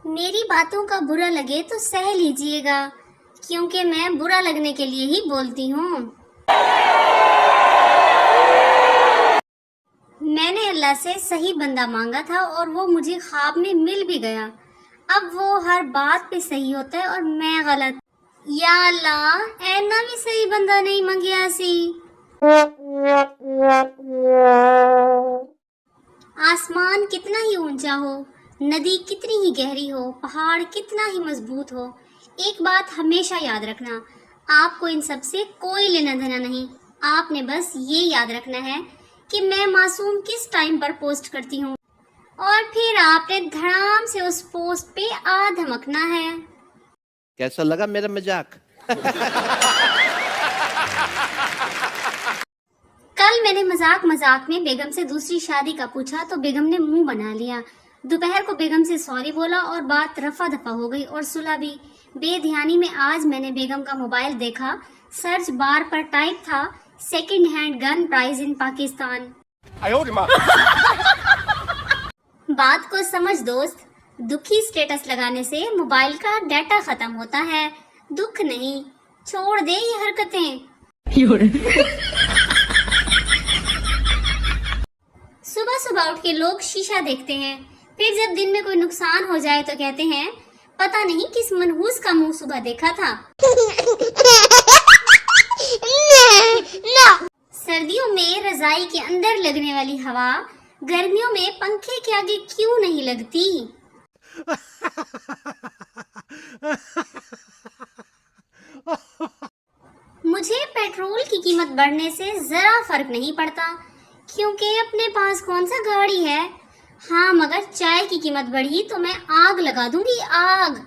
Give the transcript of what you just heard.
میری باتوں کا برا لگے تو سہ لیجئے گا، کیونکہ میں برا لگنے کے لیے ہی بولتی ہوں۔ میں نے اللہ سے صحیح بندہ مانگا تھا اور وہ مجھے خواب میں مل بھی گیا۔ اب وہ ہر بات پہ صحیح ہوتا ہے اور میں غلط۔ یا اللہ، اینا بھی صحیح بندہ نہیں منگیا سی۔ آسمان کتنا ہی اونچا ہو، ندی کتنی ہی گہری ہو، پہاڑ کتنا ہی مضبوط ہو، ایک بات ہمیشہ یاد رکھنا، آپ کو ان سب سے کوئی لینا دینا نہیں۔ آپ نے بس یہ یاد رکھنا ہے کہ میں معصوم کس ٹائم پر پوسٹ کرتی ہوں، اور پھر آپ نے دھڑام سے اس پوسٹ پہ دھمکنا ہے۔ کیسا لگا میرا مذاق؟ کل میں نے مذاق میں بیگم سے دوسری شادی کا پوچھا تو بیگم نے منہ بنا لیا۔ دوپہر کو بیگم سے سوری بولا اور بات رفع دفع ہو گئی اور صلح بھی۔ بے دھیانی میں آج میں نے بیگم کا موبائل دیکھا، سرچ بار پر ٹائپ تھا سیکنڈ ہینڈ گن پرائز ان پاکستان۔ بات کو سمجھ دوست، دکھی سٹیٹس لگانے سے موبائل کا ڈیٹا ختم ہوتا ہے، دکھ نہیں، چھوڑ دے یہ حرکتیں۔ صبح صبح اٹھ کے لوگ شیشہ دیکھتے ہیں، پھر جب دن میں کوئی نقصان ہو جائے تو کہتے ہیں پتہ نہیں کس منحوس کا منہ صبح دیکھا تھا۔ سردیوں میں رضائی کے اندر لگنے والی ہوا گرمیوں میں پنکھے کے آگے کیوں نہیں لگتی؟ مجھے پیٹرول کی قیمت بڑھنے سے ذرا فرق نہیں پڑتا، کیونکہ اپنے پاس کون سا گاڑی ہے۔ ہاں مگر چائے کی قیمت بڑھی تو میں آگ لگا دوں گی، آگ۔